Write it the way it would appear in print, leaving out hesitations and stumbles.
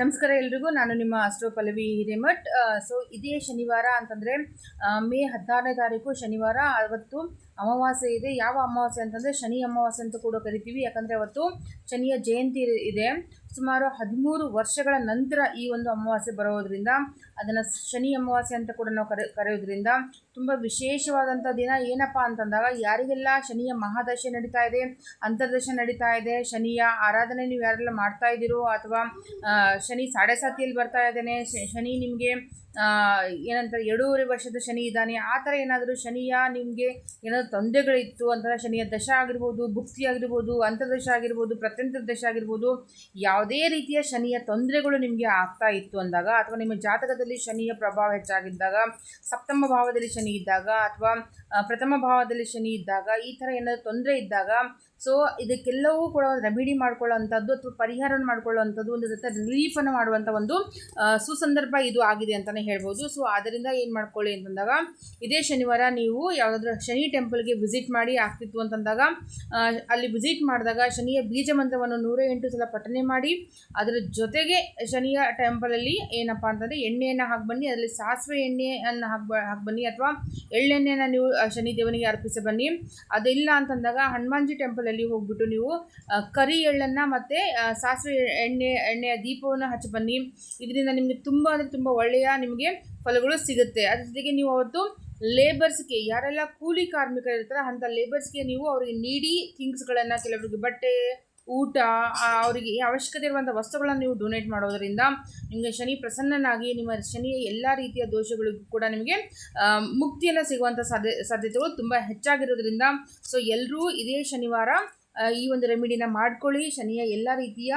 ನಮಸ್ಕಾರ ಎಲ್ರಿಗೂ. ನಾನು ನಿಮ್ಮ ಅಸ್ಟ್ರೋ ಪಲ್ಲವಿ ಹಿರೇಮಠ್. ಸೊ ಇದೇ ಶನಿವಾರ ಅಂತಂದರೆ ಮೇ 16ನೇ ತಾರೀಕು ಶನಿವಾರ. ಅವತ್ತು ಅಮಾವಾಸ್ಯೆ ಇದೆ. ಯಾವ ಅಮಾವಾಸ್ಯೆ ಅಂತಂದರೆ ಶನಿ ಅಮಾವಾಸ್ಯೆ ಅಂತ ಕೂಡ ಕರಿತೀವಿ. ಯಾಕಂದರೆ ಅವತ್ತು ಶನಿಯ ಜಯಂತಿ ಇದೆ. ಸುಮಾರು 13 ವರ್ಷಗಳ ನಂತರ ಈ ಒಂದು ಅಮಾವಾಸ್ಯೆ ಬರೋದ್ರಿಂದ ಅದನ್ನು ಶನಿ ಅಮಾವಾಸ್ಯೆ ಅಂತ ಕೂಡ ನಾವು ಕರೆಯೋದ್ರಿಂದ ತುಂಬ ವಿಶೇಷವಾದಂಥ ದಿನ. ಏನಪ್ಪ ಅಂತಂದಾಗ ಯಾರಿಗೆಲ್ಲ ಶನಿಯ ಮಹಾದಶೆ ನಡೀತಾ ಇದೆ, ಅಂತರ್ದಶೆ ನಡೀತಾ ಇದೆ, ಶನಿಯ ಆರಾಧನೆ ನೀವು ಯಾರೆಲ್ಲ ಮಾಡ್ತಾ ಇದ್ದೀರೋ, ಅಥವಾ ಶನಿ 7.5 ಬರ್ತಾ ಇದ್ದಾನೆ, ಶನಿ ನಿಮಗೆ ಏನಂತಾರೆ 2.5 ವರ್ಷದ ಶನಿ ಇದ್ದಾನೆ, ಆ ಥರ ಏನಾದರೂ ಶನಿಯ ನಿಮಗೆ ಏನಾದರೂ ತೊಂದರೆಗಳಿತ್ತು ಅಂತ ಶನಿಯ ದಶ ಆಗಿರ್ಬೋದು, ಭುಕ್ತಿ ಆಗಿರ್ಬೋದು, ಅಂತರ್ದಶ ಆಗಿರ್ಬೋದು, ಪ್ರತ್ಯಂತರ ದಶ ಆಗಿರ್ಬೋದು, ಯಾವುದೇ ರೀತಿಯ ಶನಿಯ ತೊಂದರೆಗಳು ನಿಮಗೆ ಆಗ್ತಾ ಇತ್ತು ಅಂದಾಗ, ಅಥವಾ ನಿಮ್ಮ ಜಾತಕದಲ್ಲಿ ಶನಿಯ ಪ್ರಭಾವ ಹೆಚ್ಚಾಗಿದ್ದಾಗ, ಸಪ್ತಮ ಭಾವದಲ್ಲಿ ಶನಿ ಇದ್ದಾಗ, ಅಥವಾ ಪ್ರಥಮ ಭಾವದಲ್ಲಿ ಶನಿ ಇದ್ದಾಗ, ಈ ಥರ ಏನಾದರೂ ತೊಂದರೆ ಇದ್ದಾಗ, ಸೊ ಇದಕ್ಕೆಲ್ಲವೂ ಕೂಡ ರೆಮಿಡಿ ಮಾಡ್ಕೊಳ್ಳೋವಂಥದ್ದು ಅಥವಾ ಪರಿಹಾರವನ್ನು ಮಾಡ್ಕೊಳ್ಳೋವಂಥದ್ದು, ಒಂದು ಜೊತೆ ರಿಲೀಫನ್ನು ಮಾಡುವಂಥ ಒಂದು ಸುಸಂದರ್ಭ ಇದು ಆಗಿದೆ ಅಂತಲೇ ಹೇಳ್ಬೋದು. ಸೊ ಆದ್ದರಿಂದ ಏನು ಮಾಡ್ಕೊಳ್ಳಿ ಅಂತಂದಾಗ, ಇದೇ ಶನಿವಾರ ನೀವು ಯಾವುದಾದ್ರೂ ಶನಿ ಟೆಂಪಲ್ಗೆ ವಿಸಿಟ್ ಮಾಡಿ ಆಗ್ತಿತ್ತು ಅಂತಂದಾಗ, ಅಲ್ಲಿ ವಿಸಿಟ್ ಮಾಡಿದಾಗ ಶನಿಯ ಬೀಜ ಮಂತ್ರವನ್ನು 108 ಸಲ ಪಠನೆ ಮಾಡಿ, ಅದರ ಜೊತೆಗೆ ಶನಿಯ ಟೆಂಪಲಲ್ಲಿ ಏನಪ್ಪ ಅಂತಂದರೆ ಎಣ್ಣೆಯನ್ನು ಹಾಕಿ ಬನ್ನಿ. ಅದರಲ್ಲಿ ಸಾಸಿವೆ ಎಣ್ಣೆಯನ್ನು ಹಾಕಿ ಬನ್ನಿ, ಅಥವಾ ಎಳ್ಳೆಣ್ಣೆಯನ್ನು ನೀವು ಶನಿ ದೇವನಿಗೆ ಅರ್ಪಿಸಿ ಬನ್ನಿ. ಅದಿಲ್ಲ ಅಂತಂದಾಗ ಹನುಮಾನ್ಜಿ ಟೆಂಪಲಲ್ಲಿ ಹೋಗ್ಬಿಟ್ಟು ನೀವು ಕರಿ ಎಳ್ಳನ್ನು ಮತ್ತು ಸಾಸಿವೆ ಎಣ್ಣೆಯ ದೀಪವನ್ನು ಹಚ್ಚಿ ಬನ್ನಿ. ಇದರಿಂದ ನಿಮಗೆ ತುಂಬ ಅಂದರೆ ತುಂಬ ಒಳ್ಳೆಯ ನಿಮಗೆ ಫಲಗಳು ಸಿಗುತ್ತೆ. ಅದ್ರ ಜೊತೆಗೆ ನೀವು ಅವತ್ತು ಲೇಬರ್ಸ್ಗೆ, ಯಾರೆಲ್ಲ ಕೂಲಿ ಕಾರ್ಮಿಕರು ಇರ್ತಾರೆ ಅಂಥ ಲೇಬರ್ಸ್ಗೆ ನೀವು ಅವರಿಗೆ ನೀಡಿ ಥಿಂಗ್ಸ್ಗಳನ್ನು, ಕೆಲವರಿಗೆ ಬಟ್ಟೆ, ಊಟ, ಅವರಿಗೆ ಅವಶ್ಯಕತೆ ಇರುವಂಥ ವಸ್ತುಗಳನ್ನು ನೀವು ಡೊನೇಟ್ ಮಾಡೋದರಿಂದ ನಿಮಗೆ ಶನಿ ಪ್ರಸನ್ನನಾಗಿ ನಿಮ್ಮ ಶನಿಯ ಎಲ್ಲ ರೀತಿಯ ದೋಷಗಳಿಗೂ ಕೂಡ ನಿಮಗೆ ಮುಕ್ತಿಯನ್ನು ಸಿಗುವಂಥ ಸಾಧ್ಯತೆಗಳು ತುಂಬ ಹೆಚ್ಚಾಗಿರೋದ್ರಿಂದ, ಸೊ ಎಲ್ಲರೂ ಇದೇ ಶನಿವಾರ ಈ ಒಂದು ರೆಮಿಡಿನ ಮಾಡ್ಕೊಳ್ಳಿ. ಶನಿಯ ಎಲ್ಲ ರೀತಿಯ